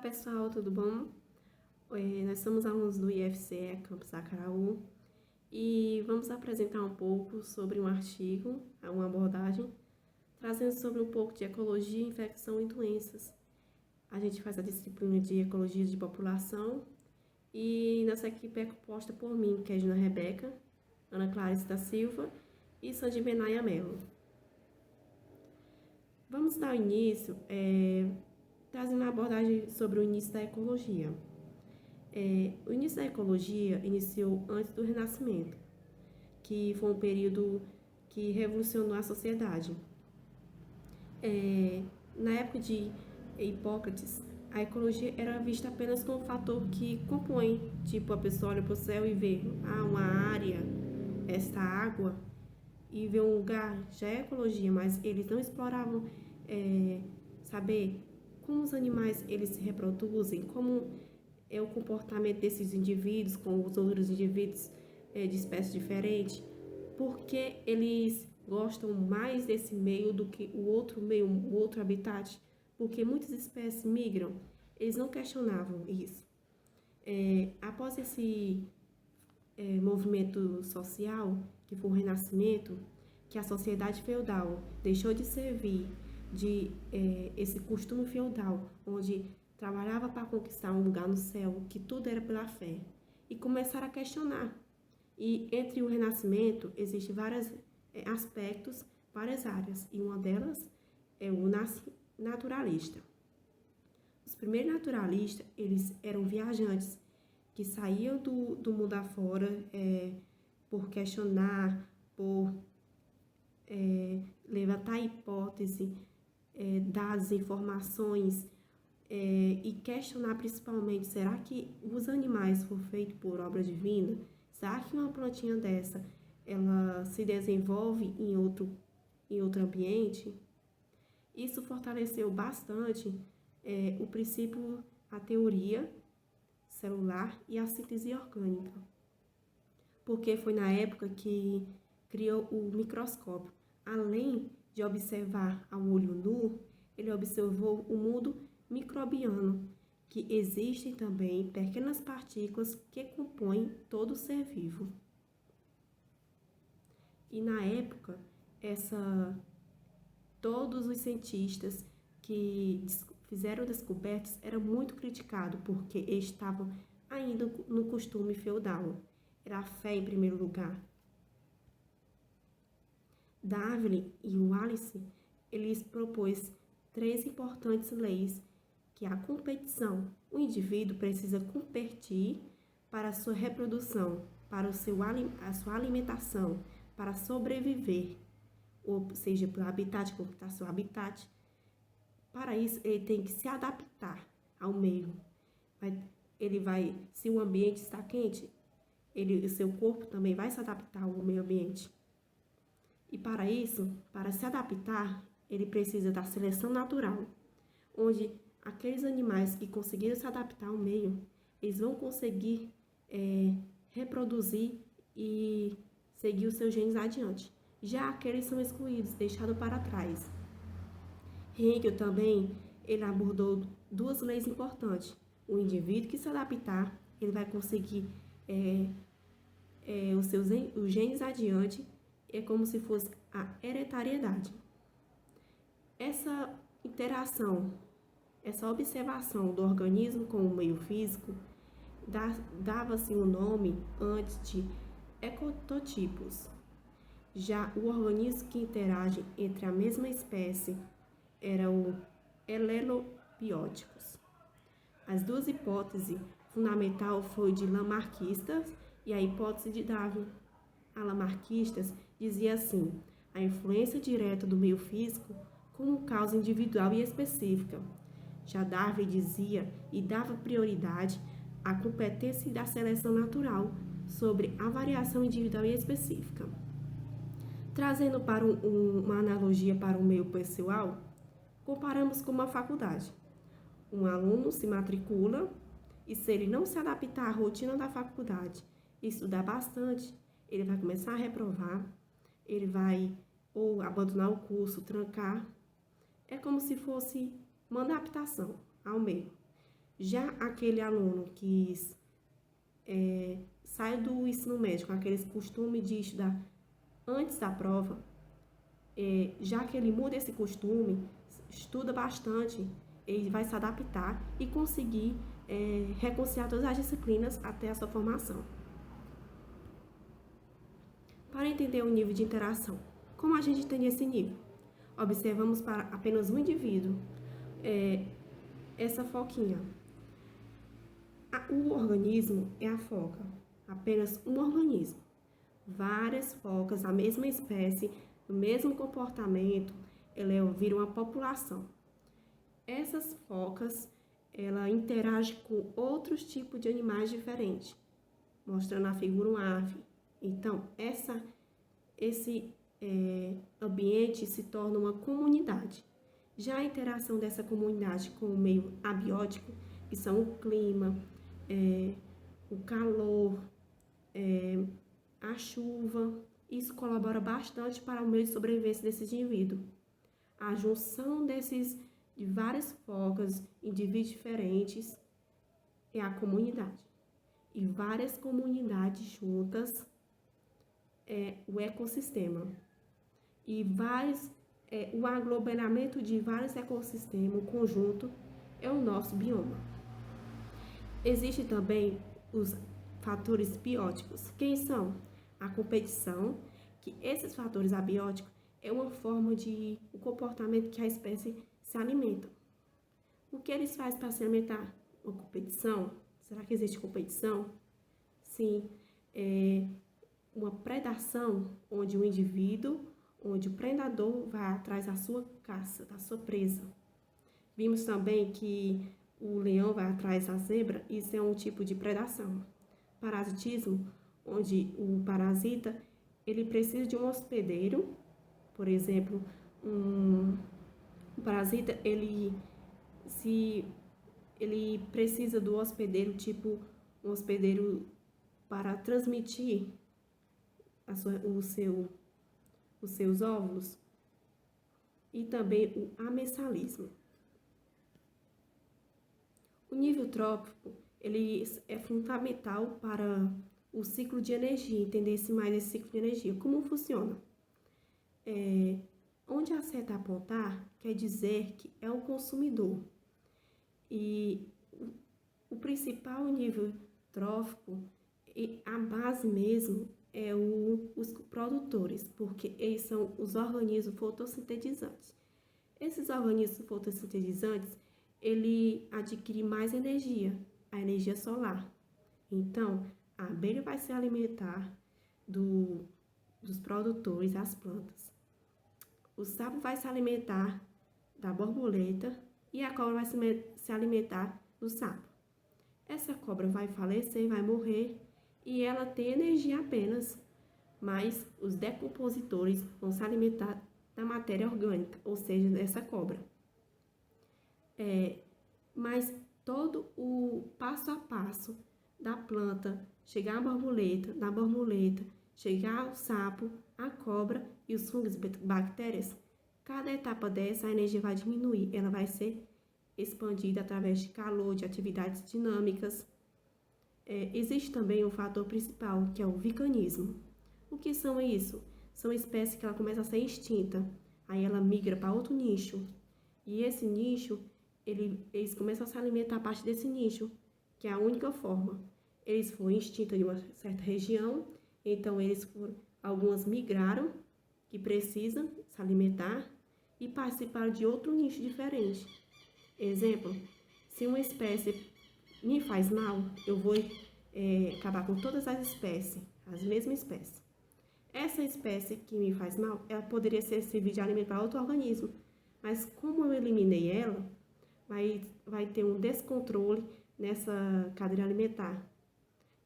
pessoal, tudo bom? Nós somos alunos do IFCE Campus Acaraú e vamos apresentar um pouco sobre um artigo, uma abordagem, trazendo sobre um pouco de ecologia, infecção e doenças. A gente faz a disciplina de ecologia de população e nossa equipe é composta por mim, que é Gina Rebeca, Ana Clarice da Silva e Sandy Benaia Mello. Vamos dar início trazendo uma abordagem sobre o início da ecologia. O início da ecologia iniciou antes do Renascimento, que foi um período que revolucionou a sociedade. Na época de Hipócrates, a ecologia era vista apenas como um fator que compõe, tipo, a pessoa olha para o céu e vê uma área, esta água, e vê um lugar, já é ecologia, mas eles não exploravam saber como os animais eles se reproduzem, como é o comportamento desses indivíduos com os outros indivíduos de espécies diferentes, porque eles gostam mais desse meio do que o outro meio, o outro habitat, porque muitas espécies migram, eles não questionavam isso. Após esse movimento social, que foi o Renascimento, que a sociedade feudal deixou de servir de esse costume feudal, onde trabalhava para conquistar um lugar no céu, que tudo era pela fé, e começaram a questionar. E entre o Renascimento, existem vários aspectos, várias áreas, e uma delas é o naturalista. Os primeiros naturalistas, eles eram viajantes, que saíam do mundo afora por questionar, por levantar hipótese, dados, informações, e questionar principalmente, será que os animais foram feitos por obra divina? Será que uma plantinha dessa, ela se desenvolve em outro ambiente? Isso fortaleceu bastante o princípio, a teoria celular e a síntese orgânica, porque foi na época que criou o microscópio. Além de observar ao olho nu, ele observou o mundo microbiano, que existem também pequenas partículas que compõem todo ser vivo. E na época, todos os cientistas que fizeram descobertas eram muito criticados, porque eles estavam ainda no costume feudal. Era a fé em primeiro lugar. Darwin e Wallace, eles propôs 3 importantes leis, que é a competição. O indivíduo precisa competir para a sua reprodução, para a sua alimentação, para sobreviver, ou seja, para o habitat, conquistar seu habitat. Para isso, ele tem que se adaptar ao meio. Se o ambiente está quente, o seu corpo também vai se adaptar ao meio ambiente. E para isso, para se adaptar, ele precisa da seleção natural, onde aqueles animais que conseguiram se adaptar ao meio, eles vão conseguir reproduzir e seguir os seus genes adiante. Já aqueles são excluídos, deixados para trás. Hegel também, ele abordou 2 leis importantes. O indivíduo que se adaptar, ele vai conseguir os genes adiante, é como se fosse a hereditariedade. Essa interação, essa observação do organismo com o meio físico, dava-se o nome antes de ecotipos. Já o organismo que interage entre a mesma espécie eram elelobióticos. As 2 hipóteses fundamentais foram de Lamarckistas e a hipótese de Darwin. A Lamarckistas dizia assim: a influência direta do meio físico como causa individual e específica. Já Darwin dizia e dava prioridade à competência da seleção natural sobre a variação individual e específica. Trazendo para uma analogia para o meio pessoal, comparamos com uma faculdade. Um aluno se matricula e, se ele não se adaptar à rotina da faculdade e estudar bastante, ele vai começar a reprovar, ele vai ou abandonar o curso, trancar. É como se fosse uma adaptação ao meio. Já aquele aluno que sai do ensino médio com aqueles costumes de estudar antes da prova, já que ele muda esse costume, estuda bastante, ele vai se adaptar e conseguir reconciliar todas as disciplinas até a sua formação. Para entender o nível de interação, como a gente entende esse nível? Observamos para apenas um indivíduo, essa foquinha. O organismo é a foca, apenas um organismo. Várias focas da mesma espécie, do mesmo comportamento, ela vira uma população. Essas focas, ela interage com outros tipos de animais diferentes, mostrando a figura um ave. Então, esse ambiente se torna uma comunidade. Já a interação dessa comunidade com o meio abiótico, que são o clima, o calor, a chuva, isso colabora bastante para o meio de sobrevivência desses indivíduos. A junção de várias focas, indivíduos diferentes, é a comunidade. E várias comunidades juntas é o ecossistema. E o aglomeramento de vários ecossistemas, o conjunto, é o nosso bioma. Existem também os fatores bióticos. Quem são? A competição, que esses fatores abióticos é uma forma de o comportamento que a espécie se alimenta. O que eles fazem para se alimentar? Uma competição? Será que existe competição? Sim, uma predação, onde onde o predador vai atrás da sua caça, da sua presa. Vimos também que o leão vai atrás da zebra, isso é um tipo de predação. Parasitismo, onde o parasita, ele precisa de um hospedeiro, por exemplo, um parasita, ele precisa do hospedeiro, tipo um hospedeiro para transmitir os seus óvulos, e também o amessalismo. O nível trófico, ele é fundamental para o ciclo de energia, entender-se mais esse ciclo de energia. Como funciona? Onde a seta apontar, quer dizer que é o consumidor. E o principal nível trófico, a base mesmo, é os produtores, porque eles são os organismos fotossintetizantes. Esses organismos fotossintetizantes, ele adquire mais energia, a energia solar. Então, a abelha vai se alimentar dos produtores, das plantas. O sapo vai se alimentar da borboleta e a cobra vai se alimentar do sapo. Essa cobra vai falecer, vai morrer e ela tem energia apenas, mas os decompositores vão se alimentar da matéria orgânica, ou seja, dessa cobra. Mas todo o passo a passo da planta chegar à borboleta, da borboleta chegar ao sapo, a cobra e os fungos e bactérias, cada etapa dessa a energia vai diminuir, ela vai ser expandida através de calor, de atividades dinâmicas. Existe também um fator principal, que é o vulcanismo. O que são isso? São espécies que ela começa a ser extinta, aí ela migra para outro nicho, e esse nicho, eles começam a se alimentar a partir desse nicho, que é a única forma. Eles foram extintos em uma certa região, então algumas migraram, que precisam se alimentar, e participaram de outro nicho diferente. Exemplo, se uma espécie me faz mal, eu vou acabar com todas as espécies, as mesmas espécies. Essa espécie que me faz mal, ela poderia servir de alimento para outro organismo, mas como eu eliminei ela, vai ter um descontrole nessa cadeia alimentar.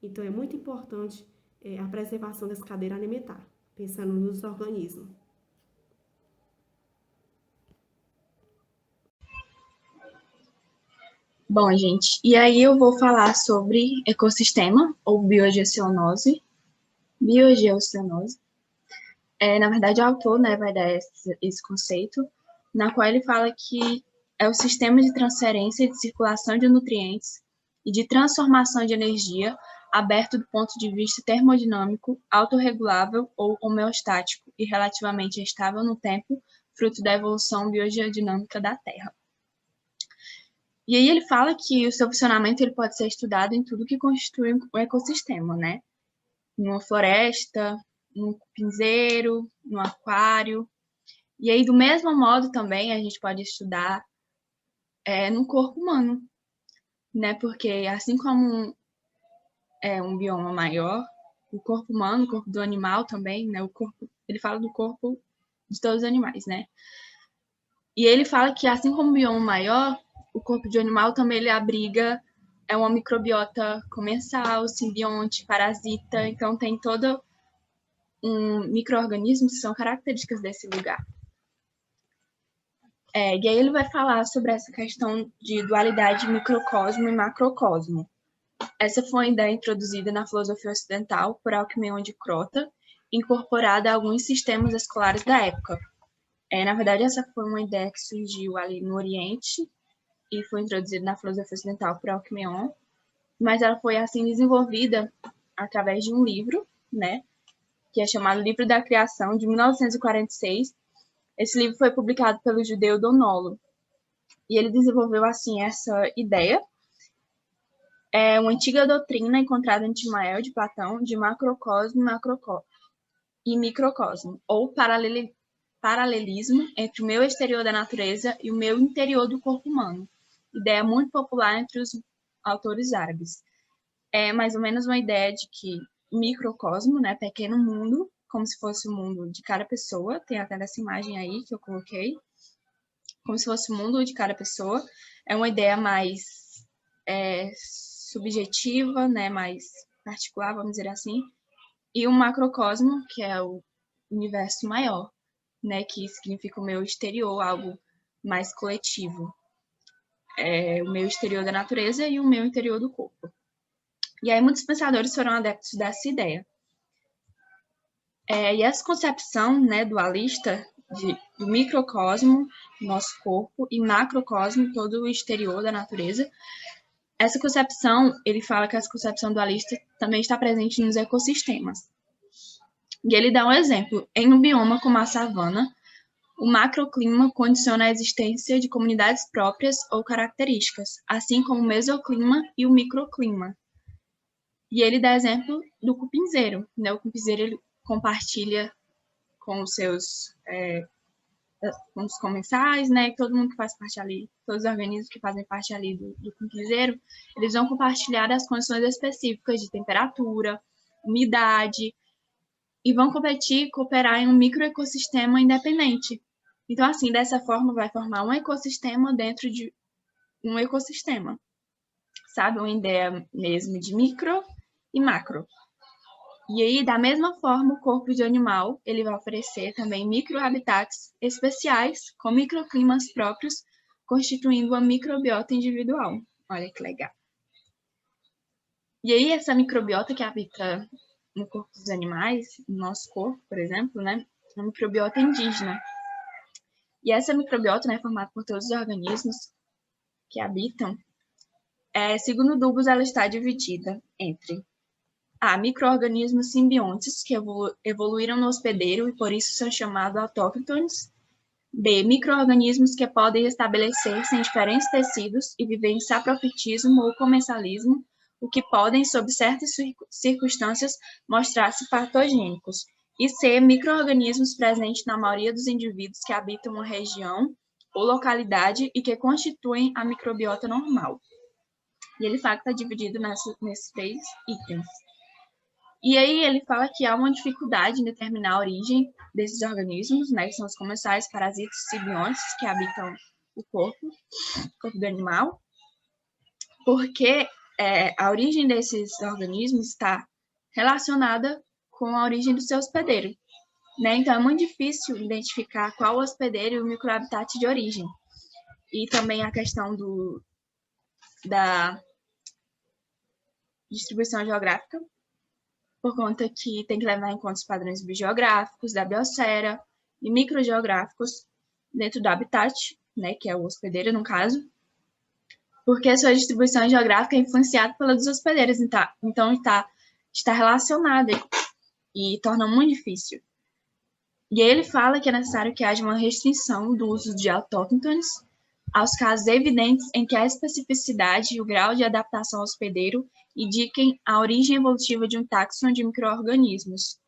Então, é muito importante a preservação dessa cadeia alimentar, pensando nos organismos. Bom, gente, e aí eu vou falar sobre ecossistema ou biogeocenose. Na verdade, o autor, né, vai dar esse conceito, na qual ele fala que é o sistema de transferência e de circulação de nutrientes e de transformação de energia aberto do ponto de vista termodinâmico, autorregulável ou homeostático e relativamente estável no tempo, fruto da evolução biogeodinâmica da Terra. E aí ele fala que o seu funcionamento ele pode ser estudado em tudo que constitui um ecossistema, né? Numa floresta, num cupinzeiro, num aquário. E aí, do mesmo modo, também, a gente pode estudar no corpo humano, né? Porque assim como um bioma maior, o corpo humano, o corpo do animal também, né? Ele fala do corpo de todos os animais, né? E ele fala que assim como o bioma maior, o corpo de animal também ele abriga uma microbiota comensal, simbionte, parasita, então tem todo um micro-organismos que são características desse lugar. E aí ele vai falar sobre essa questão de dualidade microcosmo e macrocosmo. Essa foi uma ideia introduzida na filosofia ocidental por Alcmene de Crota, incorporada a alguns sistemas escolares da época. Na verdade, essa foi uma ideia que surgiu ali no Oriente e foi introduzida na filosofia ocidental por Alcmene, mas ela foi assim desenvolvida através de um livro, né, que é chamado Livro da Criação, de 1946. Esse livro foi publicado pelo judeu Donolo. E ele desenvolveu, assim, essa ideia. É uma antiga doutrina encontrada em Timael, de Platão, de macrocosmo e microcosmo, ou paralelismo entre o meio exterior da natureza e o meio interior do corpo humano. Ideia muito popular entre os autores árabes. É mais ou menos uma ideia de que microcosmo, né, pequeno mundo, como se fosse o mundo de cada pessoa, tem até essa imagem aí que eu coloquei, como se fosse o mundo de cada pessoa, é uma ideia mais subjetiva, né, mais particular, vamos dizer assim, e o macrocosmo, que é o universo maior, né, que significa o meio exterior, algo mais coletivo. O meio exterior da natureza e o meio interior do corpo. E aí muitos pensadores foram adeptos dessa ideia. E essa concepção, né, dualista do microcosmo, nosso corpo, e macrocosmo, todo o exterior da natureza, essa concepção, ele fala que essa concepção dualista também está presente nos ecossistemas. E ele dá um exemplo. Em um bioma como a savana, o macroclima condiciona a existência de comunidades próprias ou características, assim como o mesoclima e o microclima. E ele dá exemplo do cupinzeiro, né? O cupinzeiro ele compartilha com os seus com os comensais, né? Todo mundo que faz parte ali, todos os organismos que fazem parte ali do cupinzeiro, eles vão compartilhar as condições específicas de temperatura, umidade, e vão competir e cooperar em um microecossistema independente. Então, assim, dessa forma, vai formar um ecossistema dentro de um ecossistema. Sabe? Uma ideia mesmo de micro e macro. E aí, da mesma forma, o corpo de animal, ele vai oferecer também microhabitats especiais, com microclimas próprios, constituindo uma microbiota individual. Olha que legal. E aí, essa microbiota que habita no corpo dos animais, no nosso corpo, por exemplo, né, é uma microbiota indígena. E essa microbiota, né, formada por todos os organismos que habitam, segundo Dubos, ela está dividida entre micro-organismos simbiontes, que evoluíram no hospedeiro e por isso são chamados autóctones. B. Micro-organismos que podem estabelecer-se em diferentes tecidos e viver em saprofitismo ou comensalismo, o que podem, sob certas circunstâncias, mostrar-se patogênicos. E C. Micro-organismos presentes na maioria dos indivíduos que habitam uma região ou localidade e que constituem a microbiota normal. E ele fala que está dividido nesses 3 itens. E aí ele fala que há uma dificuldade em determinar a origem desses organismos, né, que são os comensais, parasitas, simbiontes, que habitam o corpo do animal, porque a origem desses organismos está relacionada com a origem do seu hospedeiro. Né? Então, é muito difícil identificar qual o hospedeiro e o microhabitat de origem. E também a questão da distribuição geográfica, por conta que tem que levar em conta os padrões biogeográficos da biosfera e microgeográficos dentro do habitat, né, que é o hospedeiro no caso, porque sua distribuição geográfica é influenciada pela dos hospedeiros, então está relacionada e torna muito difícil. E aí ele fala que é necessário que haja uma restrição do uso de autóctones aos casos evidentes em que a especificidade e o grau de adaptação ao hospedeiro indiquem a origem evolutiva de um táxon de micro-organismos.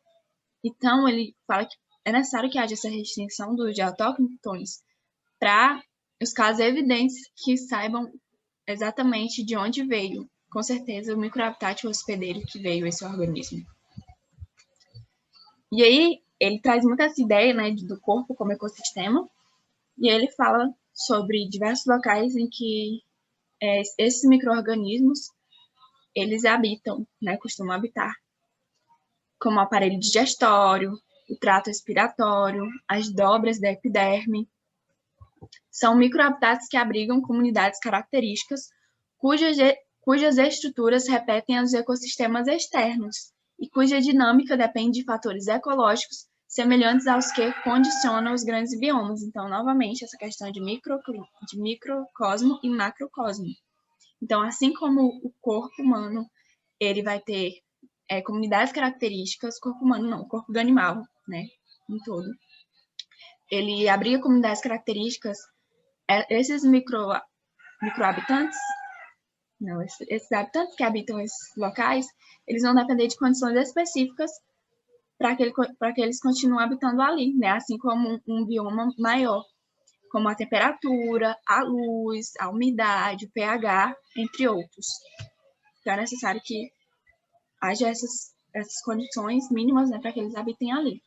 Então, ele fala que é necessário que haja essa restrição do uso de autóctones para os casos evidentes que saibam exatamente de onde veio, com certeza, o microhabitat hospedeiro que veio esse organismo. E aí, ele traz muito essa ideia, né, do corpo como ecossistema, e aí ele fala sobre diversos locais em que esses micro-organismos, eles habitam, né, costumam habitar, como o aparelho digestório, o trato respiratório, as dobras da epiderme. São microhabitats que abrigam comunidades características cujas estruturas repetem os ecossistemas externos e cuja dinâmica depende de fatores ecológicos semelhantes aos que condicionam os grandes biomas. Então, novamente, essa questão de microcosmo e macrocosmo. Então, assim como o corpo humano, ele vai ter comunidades características, corpo humano não, corpo do animal, né, em todo. Ele abriga comunidades características, esses microhabitantes, não, esses habitantes que habitam esses locais, eles vão depender de condições específicas para que eles continuem habitando ali, né? Assim como um bioma maior, como a temperatura, a luz, a umidade, o pH, entre outros. Então, é necessário que haja essas condições mínimas, né, para que eles habitem ali.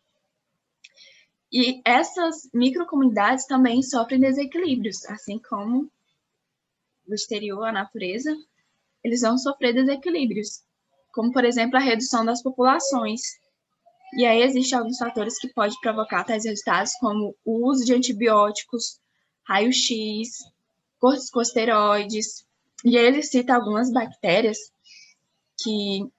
E essas microcomunidades também sofrem desequilíbrios, assim como o exterior, a natureza, eles vão sofrer desequilíbrios, como, por exemplo, a redução das populações. E aí existem alguns fatores que podem provocar tais resultados, como o uso de antibióticos, raio-x, corticosteroides. E aí ele cita algumas bactérias que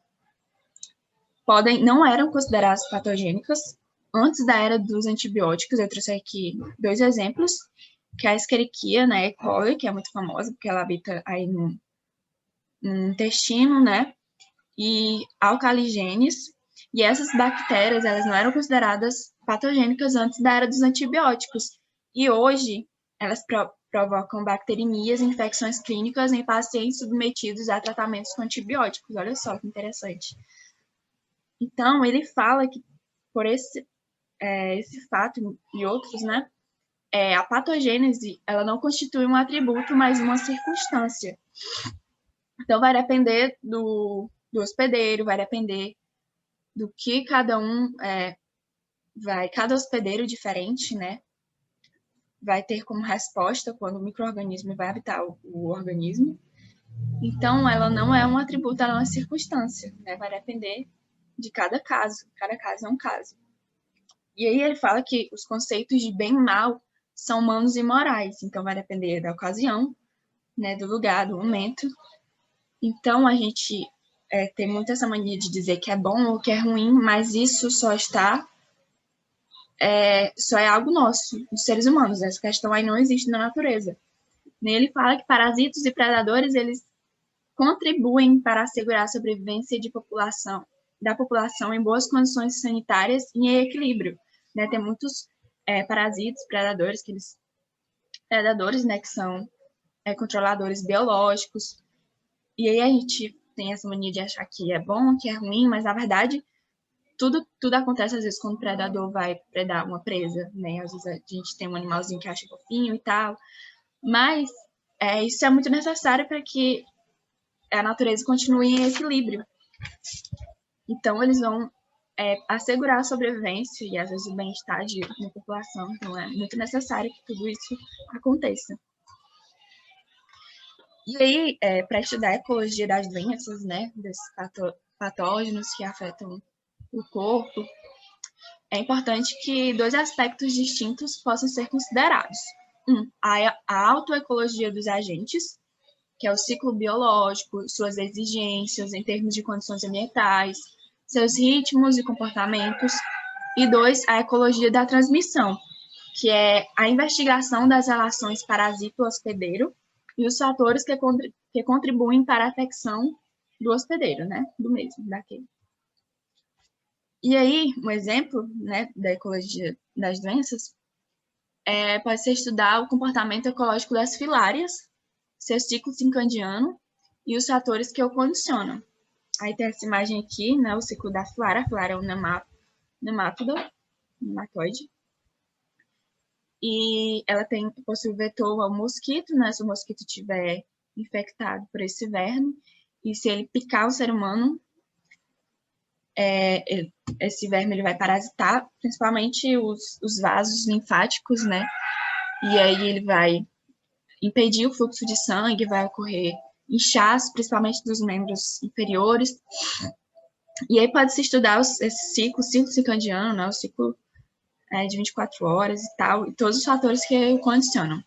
não eram consideradas patogênicas antes da era dos antibióticos. Eu trouxe aqui 2 exemplos, que é a Escherichia, né, E. coli, que é muito famosa, porque ela habita aí no intestino, né, e alcaligenes. E essas bactérias, elas não eram consideradas patogênicas antes da era dos antibióticos. E hoje, elas provocam bacteremias e infecções clínicas em pacientes submetidos a tratamentos com antibióticos. Olha só que interessante. Então, ele fala que por esse fato e outros, né, a patogênese, ela não constitui um atributo, mas uma circunstância. Então, vai depender do hospedeiro, vai depender do que cada hospedeiro diferente, né, vai ter como resposta quando o micro-organismo vai habitar o organismo. Então, ela não é um atributo, ela é uma circunstância, né, vai depender de cada caso é um caso. E aí ele fala que os conceitos de bem e mal são humanos e morais, então vai depender da ocasião, né, do lugar, do momento. Então, a gente tem muito essa mania de dizer que é bom ou que é ruim, mas isso só é algo nosso, dos seres humanos. Essa questão aí não existe na natureza. Ele fala que parasitas e predadores, eles contribuem para assegurar a sobrevivência da população em boas condições sanitárias e em equilíbrio. Né? Tem muitos parasitas, predadores, né, que são controladores biológicos. E aí a gente tem essa mania de achar que é bom, que é ruim, mas na verdade tudo acontece às vezes quando o predador vai predar uma presa, né? Às vezes a gente tem um animalzinho que acha fofinho e tal, mas isso é muito necessário para que a natureza continue em equilíbrio. Então eles vão assegurar a sobrevivência e às vezes o bem-estar da população. Então é muito necessário que tudo isso aconteça. E aí, para estudar a ecologia das doenças, né, desses patógenos que afetam o corpo, é importante que 2 aspectos distintos possam ser considerados. A autoecologia dos agentes, que é o ciclo biológico, suas exigências em termos de condições ambientais, seus ritmos e comportamentos. E 2, a ecologia da transmissão, que é a investigação das relações parasito-hospedeiro e os fatores que contribuem para a afecção do hospedeiro, né? Do mesmo, daquele. E aí, um exemplo, né, da ecologia das doenças pode ser estudar o comportamento ecológico das filárias, seu ciclo circadiano e os fatores que o condicionam. Aí tem essa imagem aqui, né, o ciclo da filária. A filária é um nematóide. E ela possui o vetor ao mosquito, né, se o mosquito estiver infectado por esse verme. E se ele picar o ser humano, esse verme ele vai parasitar, principalmente os vasos linfáticos, né? E aí ele vai impedir o fluxo de sangue, vai ocorrer inchaço, principalmente dos membros inferiores. E aí pode-se estudar esse ciclo circadiano, né? O ciclo de 24 horas e tal, e todos os fatores que o condicionam.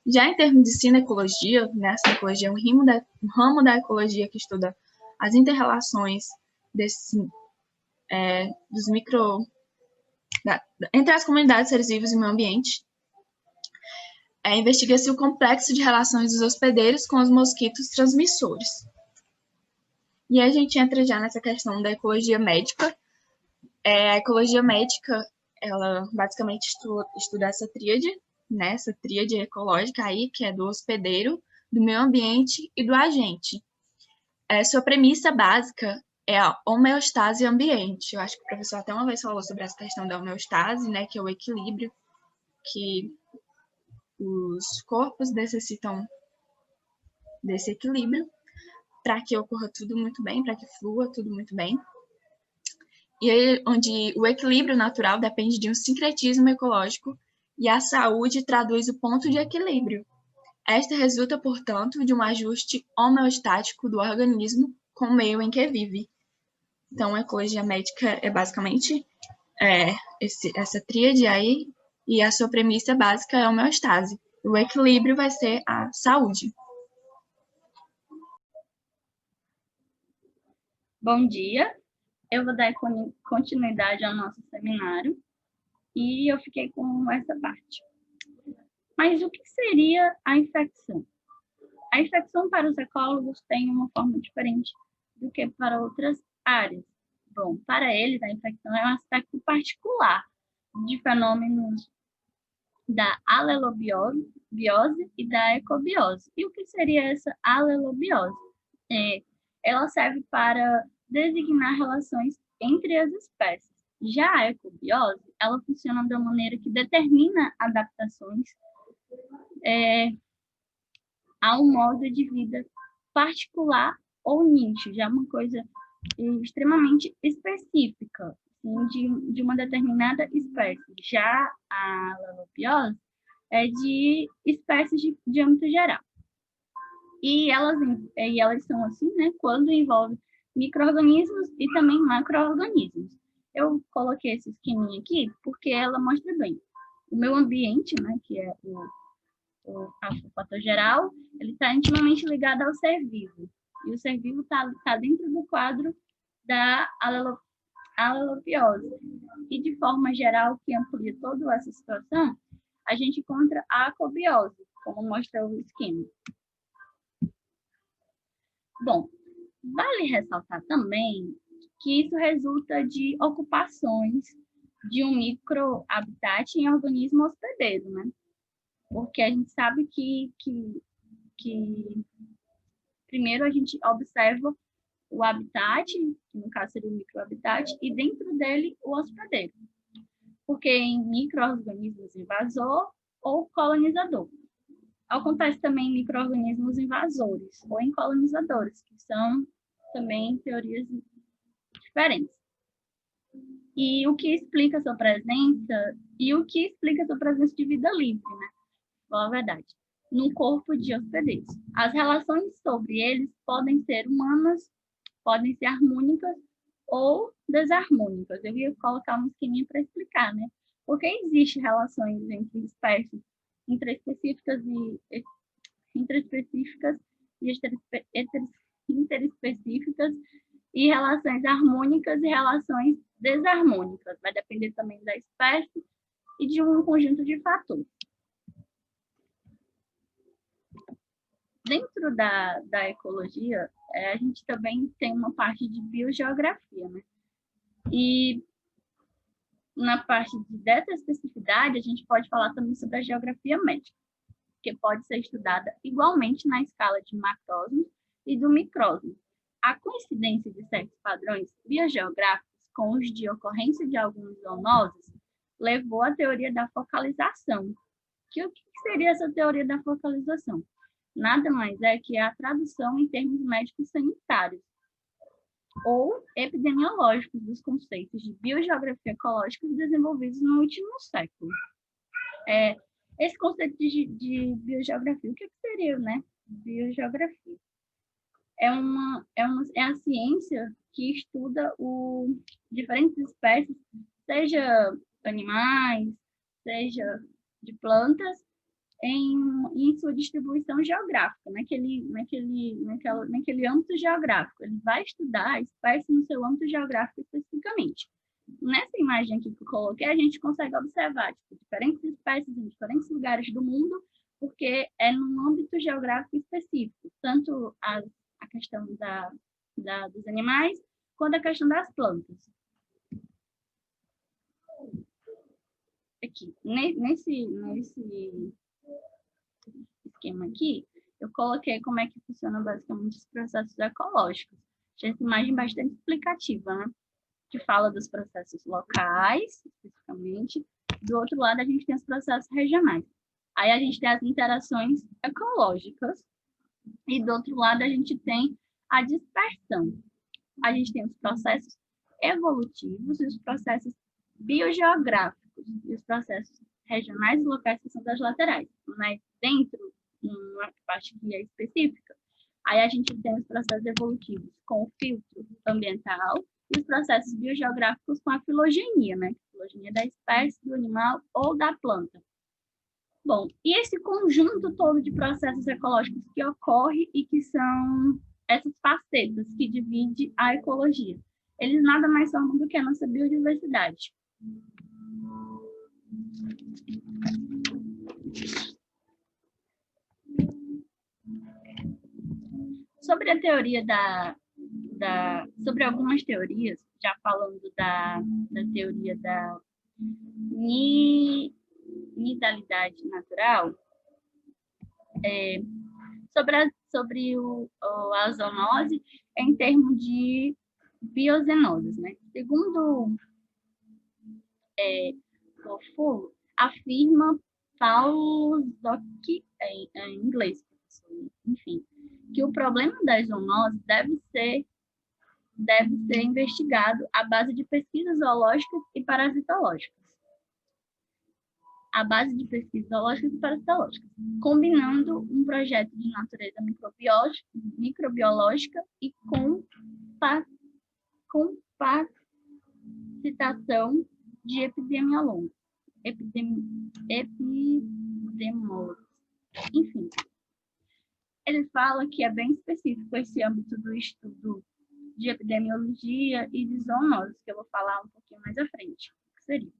Já em termos de sinecologia, né? A sinecologia é um ramo da ecologia que estuda as inter-relações entre as comunidades, seres vivos e meio ambiente. Investiga-se o complexo de relações dos hospedeiros com os mosquitos transmissores. E aí a gente entra já nessa questão da ecologia médica. A ecologia médica, ela basicamente estuda essa tríade, né? Essa tríade ecológica aí, que é do hospedeiro, do meio ambiente e do agente. Sua premissa básica é a homeostase ambiente. Eu acho que o professor até uma vez falou sobre essa questão da homeostase, né? Que é o equilíbrio que os corpos necessitam desse equilíbrio para que ocorra tudo muito bem, para que flua tudo muito bem. E aí, onde o equilíbrio natural depende de um sincretismo ecológico e a saúde traduz o ponto de equilíbrio. Esta resulta, portanto, de um ajuste homeostático do organismo com o meio em que vive. Então, a ecologia médica é basicamente essa tríade aí, e a sua premissa básica é a homeostase. O equilíbrio vai ser a saúde. Bom dia, eu vou dar continuidade ao nosso seminário e eu fiquei com essa parte. Mas o que seria a infecção? A infecção para os ecólogos tem uma forma diferente do que para outras áreas. Bom, para eles, a infecção é um aspecto particular de fenômenos da alelobiose e da ecobiose. E o que seria essa alelobiose? Ela serve para designar relações entre as espécies. Já a ecobiose, ela funciona de uma maneira que determina adaptações a um modo de vida particular ou nicho, já uma coisa extremamente específica, assim, de uma determinada espécie. Já a alelobiose é de espécies de âmbito geral. E elas são assim, né, quando envolve micro-organismos e também macro-organismos. Eu coloquei esse esqueminha aqui porque ela mostra bem. O meio ambiente, né, que é o fator geral, ele está intimamente ligado ao ser vivo. E o ser vivo está dentro do quadro da alelobiose. E de forma geral, que amplia toda essa situação, a gente encontra a acobiose, como mostra o esquema. Bom, vale ressaltar também que isso resulta de ocupações de um microhabitat em organismo hospedeiro, né? Porque a gente sabe que primeiro a gente observa o habitat, que no caso seria o microhabitat, e dentro dele o hospedeiro. Porque em micro-organismos invasor ou colonizador. Acontece também em micro-organismos invasores ou em colonizadores, que são também teorias diferentes. E o que explica a sua presença de vida livre, né? Fala a verdade. No corpo de hospedeiros. As relações sobre eles podem ser humanas, podem ser harmônicas ou desarmônicas. Eu ia colocar um esqueminha para explicar, né? Porque existem relações entre espécies interespecíficas e interespecíficas e relações harmônicas e relações desarmônicas. Vai depender também da espécie e de um conjunto de fatores. Dentro da ecologia, a gente também tem uma parte de biogeografia, né? E na parte dessa especificidade, a gente pode falar também sobre a geografia médica, que pode ser estudada igualmente na escala de macrocosmos e do microcosmos. A coincidência de certos padrões biogeográficos com os de ocorrência de algumas zoonoses levou à teoria da focalização. O que seria essa teoria da focalização? Nada mais é que a tradução em termos médicos sanitários ou epidemiológicos dos conceitos de biogeografia ecológica desenvolvidos no último século. Esse conceito de biogeografia, o que seria, né? Biogeografia é a ciência que estuda diferentes espécies, seja animais, seja de plantas, em sua distribuição geográfica, naquele âmbito geográfico. Ele vai estudar a espécie no seu âmbito geográfico especificamente. Nessa imagem aqui que eu coloquei, a gente consegue observar diferentes espécies em diferentes lugares do mundo, porque é num âmbito geográfico específico, tanto a questão dos animais, quanto a questão das plantas. Aqui, nesse esquema aqui, eu coloquei como é que funciona basicamente os processos ecológicos. Essa imagem bastante explicativa, né? Que fala dos processos locais, especificamente. Do outro lado, a gente tem os processos regionais. Aí a gente tem as interações ecológicas. E do outro lado, a gente tem a dispersão. A gente tem os processos evolutivos e os processos biogeográficos. E os processos regionais e locais, que são das laterais. Mas dentro, uma parte que é específica, aí a gente tem os processos evolutivos com o filtro ambiental e os processos biogeográficos com a filogenia, né? Filogenia da espécie, do animal ou da planta. Bom, e esse conjunto todo de processos ecológicos que ocorre e que são essas facetas que dividem a ecologia, eles nada mais são do que a nossa biodiversidade. Sobre a teoria sobre algumas teorias, já falando da teoria da nidalidade natural, sobre a zoonose em termos de biozenoses, né? Segundo Tofulo, afirma Paulo Zocchi, em inglês, enfim, que o problema das zoonoses deve ser investigado à base de pesquisas zoológicas e parasitológicas. Combinando um projeto de natureza microbiológica e compacitação de epidemiólogos. Enfim, ele fala que é bem específico esse âmbito do estudo de epidemiologia e de zoonoses, que eu vou falar um pouquinho mais à frente. O que seria?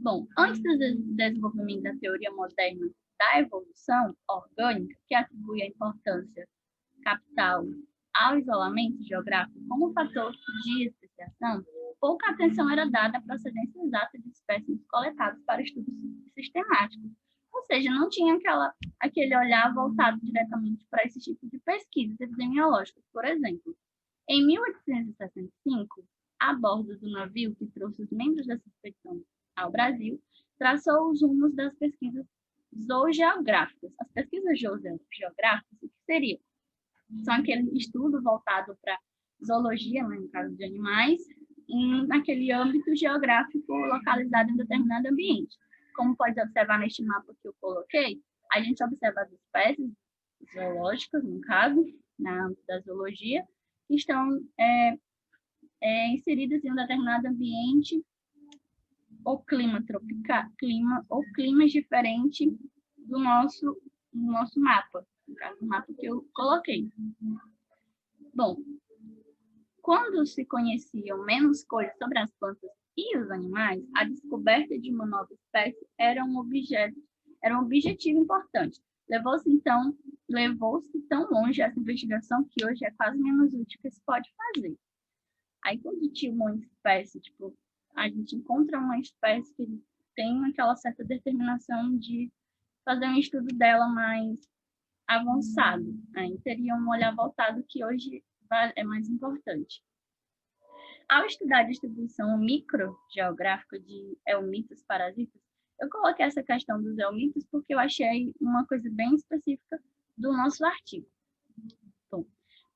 Bom, antes do desenvolvimento da teoria moderna da evolução orgânica, que atribui a importância capital ao isolamento geográfico como fator de especiação, pouca atenção era dada à procedência exata de espécies coletadas para estudos sistemáticos. Ou seja, não tinha aquele olhar voltado diretamente para esse tipo de pesquisas epidemiológicas. Por exemplo, em 1865, a bordo do navio que trouxe os membros dessa expedição ao Brasil, traçou os rumos das pesquisas zoogeográficas. As pesquisas geográficas, o que seriam? São aquele estudo voltado para zoologia, no caso de animais, naquele âmbito geográfico localizado em determinado ambiente. Como pode observar neste mapa que eu coloquei, a gente observa as espécies zoológicas, no caso, na âmbito da zoologia, que estão inseridas em um determinado ambiente ou clima tropical, ou climas diferentes do nosso mapa, no caso, o mapa que eu coloquei. Bom, quando se conheciam menos coisas sobre as plantas E os animais, a descoberta de uma nova espécie era um objetivo importante. Levou-se tão longe essa investigação que hoje é quase menos útil que se pode fazer. Aí, quando tinha uma espécie, tipo, a gente encontra uma espécie que tem aquela certa determinação de fazer um estudo dela mais avançado, aí teria um olhar voltado que hoje é mais importante. Ao estudar a distribuição microgeográfica de eumitos parasitas, eu coloquei essa questão dos eumitos porque eu achei uma coisa bem específica do nosso artigo. Bom,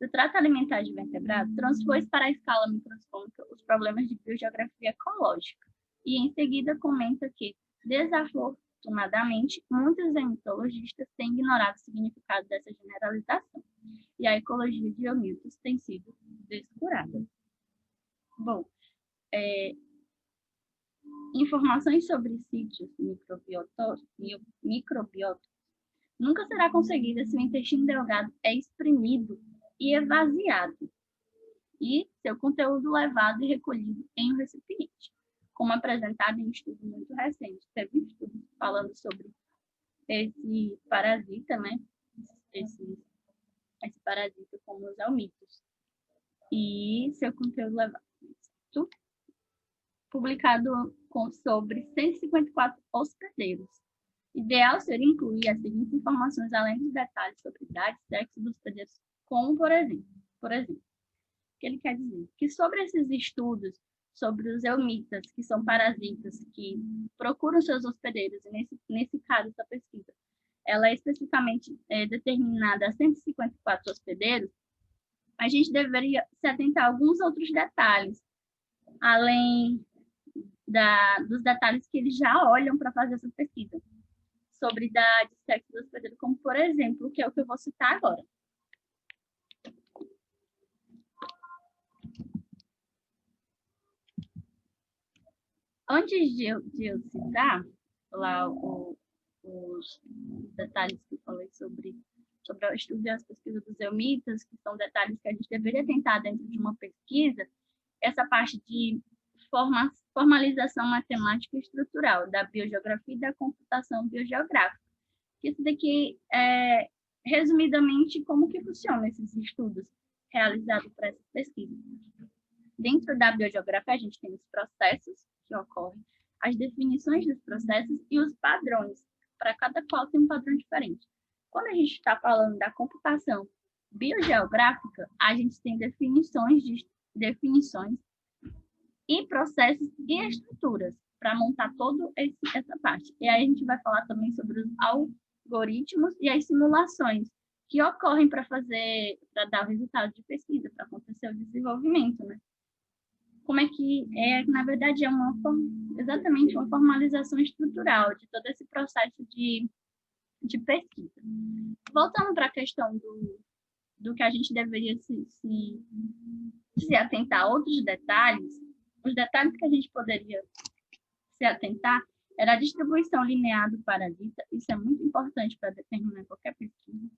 do trato alimentar de vertebrados, transpôs para a escala microscópica os problemas de biogeografia ecológica e, em seguida, comenta que, desafortunadamente, muitos emitologistas têm ignorado o significado dessa generalização e a ecologia de eumitos tem sido descurada. Bom, informações sobre sítios microbióticos nunca será conseguida se o intestino delgado é exprimido e esvaziado e seu conteúdo levado e recolhido em um recipiente, como apresentado em um estudo muito recente. Teve estudos falando sobre esse parasita, né? Esse parasita como os eumitos e seu conteúdo levado. Publicado sobre 154 hospedeiros. Ideal seria incluir as seguintes informações, além dos detalhes sobre idade e sexo dos hospedeiros, como, por exemplo, o que ele quer dizer? Que sobre esses estudos, sobre os eumitas, que são parasitas, que procuram seus hospedeiros, e nesse caso, essa pesquisa, ela é especificamente determinada a 154 hospedeiros, a gente deveria se atentar a alguns outros detalhes, além dos detalhes que eles já olham para fazer essa pesquisa, sobre idade, sexo do hospedeiro, como, por exemplo, que é o que eu vou citar agora. Antes de eu citar lá os detalhes que eu falei sobre o estudo e as pesquisas dos eumitas, que são detalhes que a gente deveria tentar dentro de uma pesquisa, essa parte de formalização matemática e estrutural da biogeografia e da computação biogeográfica. Isso daqui é, resumidamente, como que funcionam esses estudos realizados para essa pesquisa. Dentro da biogeografia, a gente tem os processos que ocorrem, as definições dos processos e os padrões. Para cada qual tem um padrão diferente. Quando a gente está falando da computação biogeográfica, a gente tem definições e processos e estruturas para montar toda essa parte. E aí a gente vai falar também sobre os algoritmos e as simulações que ocorrem para dar o resultado de pesquisa, para acontecer o desenvolvimento, né? Como é que na verdade, exatamente uma formalização estrutural de todo esse processo de pesquisa. Voltando para a questão do que a gente deveria se atentar a outros detalhes, os detalhes que a gente poderia se atentar era a distribuição linear do parasita, isso é muito importante para determinar qualquer pesquisa,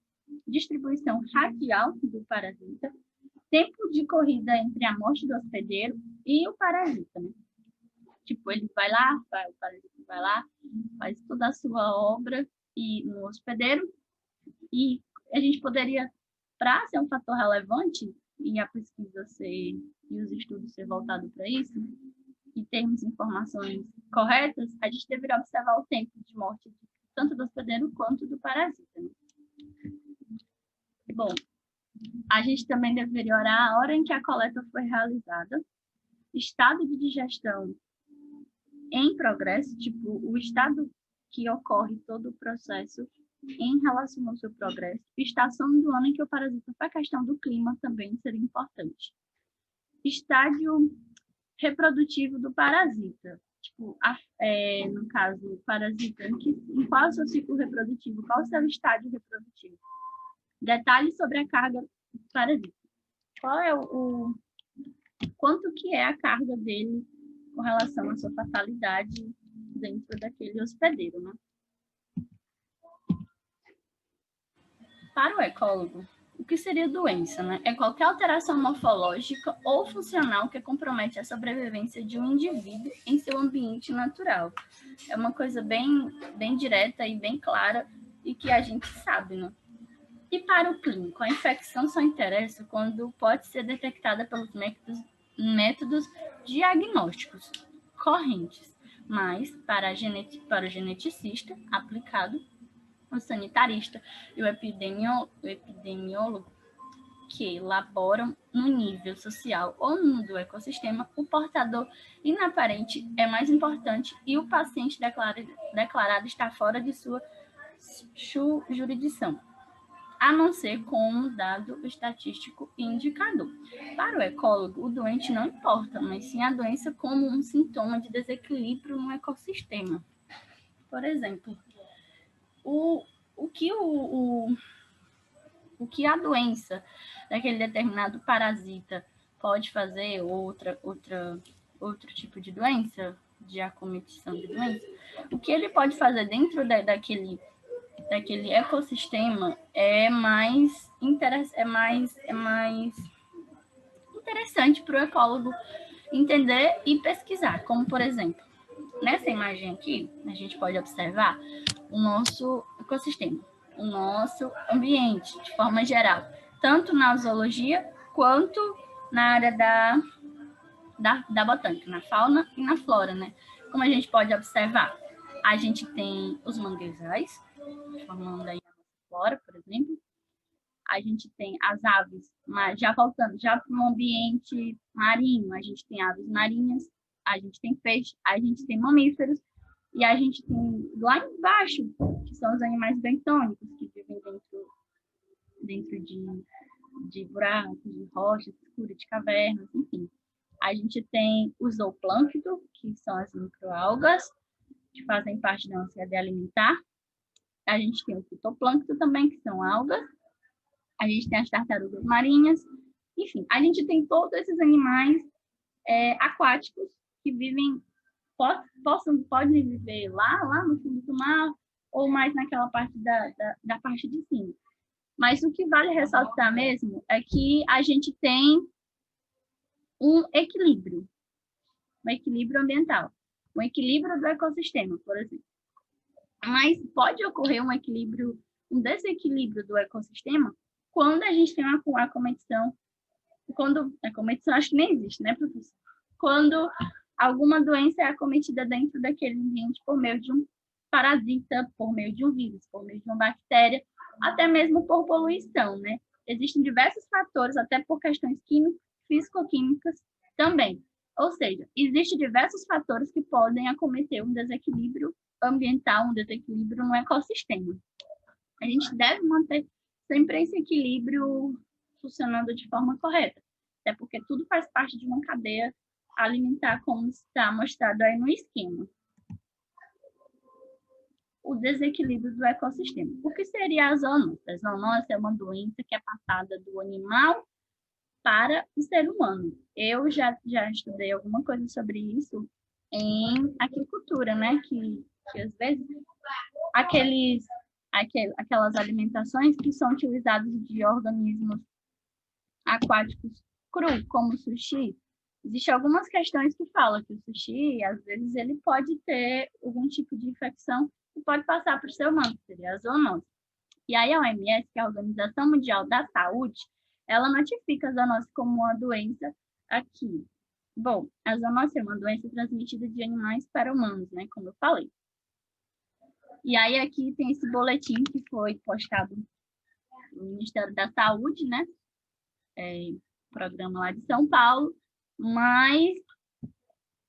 distribuição radial do parasita, tempo de corrida entre a morte do hospedeiro e o parasita, né? Tipo, ele vai lá, o parasita vai lá, faz toda a sua obra no hospedeiro, e a gente poderia, para ser um fator relevante, e a pesquisa e os estudos ser voltados para isso, e termos informações corretas, a gente deveria observar o tempo de morte tanto do hospedeiro quanto do parasita, né? Bom, a gente também deveria olhar a hora em que a coleta foi realizada, estado de digestão em progresso, tipo, o estado que ocorre todo o processo em relação ao seu progresso, estação do ano em que o parasita, para a questão do clima também seria importante. Estágio reprodutivo do parasita, tipo, no caso, o parasita, em qual é o seu ciclo reprodutivo, qual é o seu estágio reprodutivo. Detalhes sobre a carga do parasita. Qual é quanto que é a carga dele com relação à sua fatalidade dentro daquele hospedeiro, né? Para o ecólogo, O que seria doença, né? É qualquer alteração morfológica ou funcional que compromete a sobrevivência de um indivíduo em seu ambiente natural. É uma coisa bem direta e bem clara e que a gente sabe, né? E para o clínico, a infecção só interessa quando pode ser detectada pelos métodos diagnósticos correntes, mas para o geneticista aplicado, o sanitarista e o epidemiólogo que elaboram no nível social ou no do ecossistema, o portador inaparente é mais importante e o paciente declarado está fora de sua jurisdição, a não ser com um dado estatístico indicador. Para o ecólogo, o doente não importa, mas sim a doença como um sintoma de desequilíbrio no ecossistema. Por exemplo, o que a doença daquele determinado parasita pode fazer, outro tipo de doença, de acometição de doença, o que ele pode fazer dentro daquele ecossistema é mais interessante para o ecólogo entender e pesquisar. Como, por exemplo, nessa imagem aqui, a gente pode observar o nosso ecossistema, o nosso ambiente, de forma geral, tanto na zoologia quanto na área da botânica, na fauna e na flora, né? Como a gente pode observar, a gente tem os manguezais, formando aí a flora, por exemplo. A gente tem as aves, mas já voltando já para o ambiente marinho, a gente tem aves marinhas, a gente tem peixe, a gente tem mamíferos, e a gente tem lá embaixo, que são os animais bentônicos, que vivem dentro de buracos, de rochas escuras, de cavernas, enfim. A gente tem o zooplâncton, que são as microalgas, que fazem parte da nossa cadeia alimentar. A gente tem o fitoplâncton também, que são algas. A gente tem as tartarugas marinhas. Enfim, a gente tem todos esses animais aquáticos que vivem, podem viver lá no fundo do mar ou mais naquela parte da parte de cima. Mas o que vale ressaltar mesmo é que a gente tem um equilíbrio ambiental, um equilíbrio do ecossistema, por exemplo. Mas pode ocorrer um desequilíbrio do ecossistema quando a gente tem uma acometição, quando a acometição acho que nem existe, né, professor? Quando alguma doença é acometida dentro daquele ambiente por meio de um parasita, por meio de um vírus, por meio de uma bactéria, até mesmo por poluição, né? Existem diversos fatores, até por questões físico-químicas também. Ou seja, existem diversos fatores que podem acometer um desequilíbrio ambiental, um desequilíbrio no ecossistema. A gente deve manter sempre esse equilíbrio funcionando de forma correta, até porque tudo faz parte de uma cadeia alimentar, como está mostrado aí no esquema. O desequilíbrio do ecossistema. O que seria a zoonose? A zoonose é uma doença que é passada do animal para o ser humano. Eu já estudei alguma coisa sobre isso em aquicultura, né? Que às vezes aquelas alimentações que são utilizadas de organismos aquáticos cru, como o sushi, existem algumas questões que falam que o sushi, às vezes, ele pode ter algum tipo de infecção que pode passar para o ser humano, que seria a zoonose. E aí a OMS, que é a Organização Mundial da Saúde, ela notifica a zoonose como uma doença aqui. Bom, a zoonose é uma doença transmitida de animais para humanos, né, como eu falei. E aí aqui tem esse boletim que foi postado no Ministério da Saúde, né, programa lá de São Paulo, mas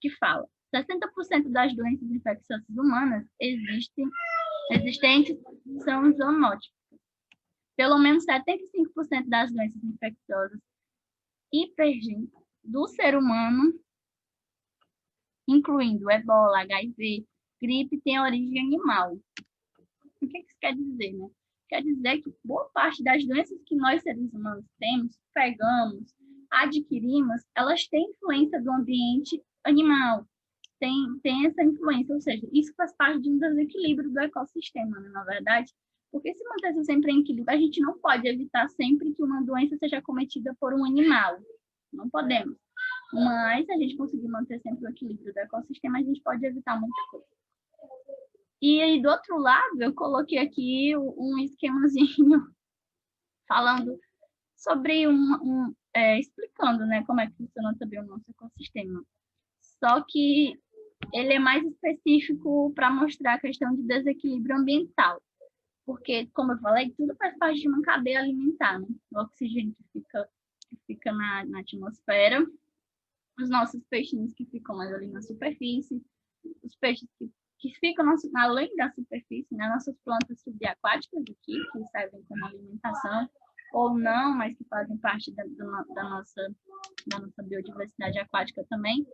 que fala 60% das doenças infecciosas humanas existentes são zoonóticas. Pelo menos 75% das doenças infecciosas hipergênicas do ser humano, incluindo ebola, HIV, gripe, tem origem animal. O que isso quer dizer, né? Quer dizer que boa parte das doenças que nós, seres humanos, pegamos, adquirimos, elas têm influência do ambiente animal. Tem essa influência, ou seja, isso faz parte de um desequilíbrio do ecossistema, né, na verdade, Porque se manter sempre em equilíbrio, a gente não pode evitar sempre que uma doença seja cometida por um animal. Não podemos. Mas, se a gente conseguir manter sempre o equilíbrio do ecossistema, a gente pode evitar muita coisa. E aí, do outro lado, eu coloquei aqui um esquemazinho falando sobre explicando, né, como é que funciona também o nosso ecossistema. Só que ele é mais específico para mostrar a questão de desequilíbrio ambiental. Porque, como eu falei, tudo faz parte de uma cadeia alimentar, né? O oxigênio que fica na atmosfera, os nossos peixinhos que ficam mais ali na superfície, os peixes que ficam além da superfície, né? Nossas plantas subaquáticas aqui, que servem como alimentação, ou não, mas que fazem parte da nossa biodiversidade aquática também,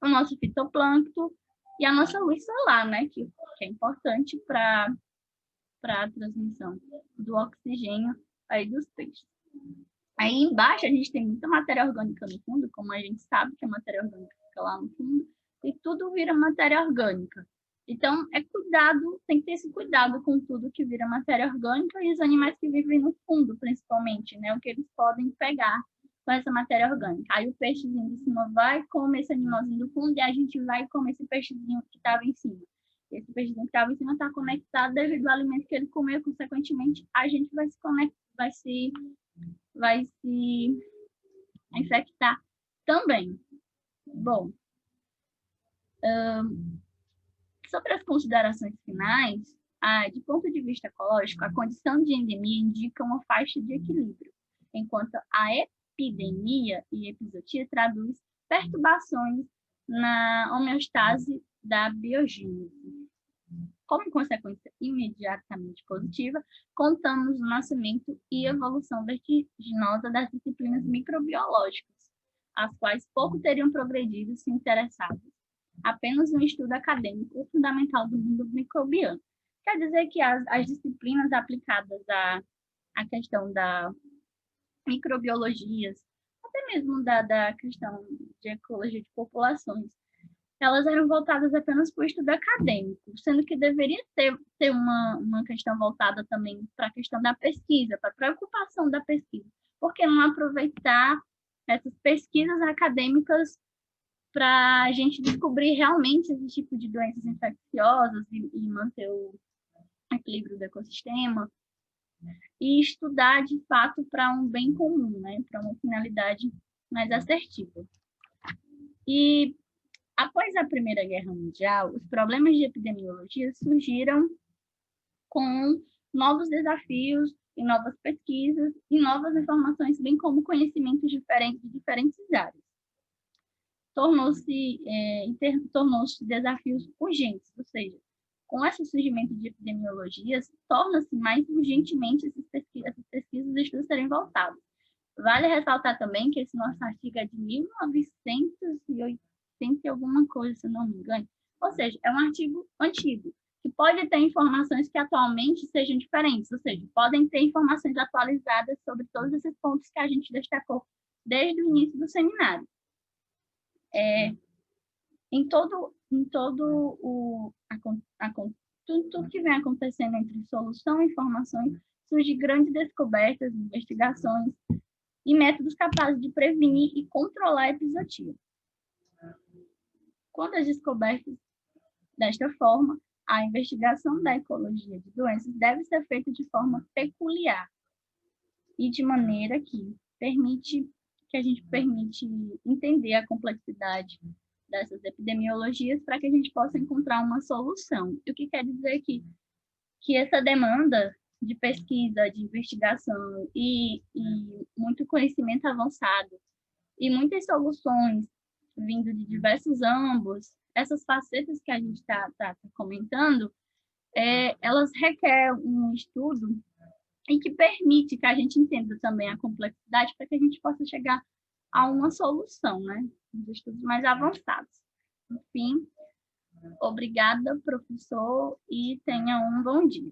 o nosso fitoplâncton e a nossa luz solar, né? Que é importante para a transmissão do oxigênio aí dos peixes. Aí embaixo a gente tem muita matéria orgânica no fundo, como a gente sabe que a matéria orgânica fica lá no fundo, e tudo vira matéria orgânica. Então, tem que ter esse cuidado com tudo que vira matéria orgânica e os animais que vivem no fundo, principalmente, né? O que eles podem pegar com essa matéria orgânica. Aí o peixezinho de cima vai comer esse animalzinho do fundo e a gente vai comer esse peixezinho que estava em cima. Esse peixezinho que estava em cima está conectado devido ao alimento que ele comeu, consequentemente, a gente vai se conectar, vai se infectar também. Bom, sobre as considerações finais, de ponto de vista ecológico, a condição de endemia indica uma faixa de equilíbrio, enquanto a epidemia e epizootia traduz perturbações na homeostase da biogênese. Como consequência imediatamente positiva, contamos o nascimento e evolução vertiginosa das disciplinas microbiológicas, as quais pouco teriam progredido se interessadas apenas no estudo acadêmico fundamental do mundo microbiano. Quer dizer que as disciplinas aplicadas à questão da microbiologia, até mesmo da questão de ecologia de populações, elas eram voltadas apenas para o estudo acadêmico, sendo que deveria ter uma questão voltada também para a questão da pesquisa, para a preocupação da pesquisa. Por que não aproveitar essas pesquisas acadêmicas para a gente descobrir realmente esse tipo de doenças infecciosas e manter o equilíbrio do ecossistema e estudar, de fato, para um bem comum, né? Para uma finalidade mais assertiva. E após a Primeira Guerra Mundial, os problemas de epidemiologia surgiram com novos desafios e novas pesquisas e novas informações, bem como conhecimentos diferentes de diferentes áreas. Tornou-se desafios urgentes, ou seja, com esse surgimento de epidemiologias, torna-se mais urgentemente essas pesquisas e estudos serem voltados. Vale ressaltar também que esse nosso artigo é de 1980 e alguma coisa, se não me engano. Ou seja, é um artigo antigo, que pode ter informações que atualmente sejam diferentes, ou seja, podem ter informações atualizadas sobre todos esses pontos que a gente destacou desde o início do seminário. Tudo que vem acontecendo entre solução e informações, surgem grandes descobertas, investigações e métodos capazes de prevenir e controlar a epizootia. Quando as descobertas desta forma, a investigação da ecologia de doenças deve ser feita de forma peculiar e de maneira que a gente permite entender a complexidade dessas epidemiologias para que a gente possa encontrar uma solução. O que quer dizer que essa demanda de pesquisa, de investigação e muito conhecimento avançado e muitas soluções vindo de diversos âmbitos, essas facetas que a gente está comentando, elas requerem um estudo e que permite que a gente entenda também a complexidade para que a gente possa chegar a uma solução, né? Os estudos mais avançados. Enfim, obrigada, professor, e tenha um bom dia.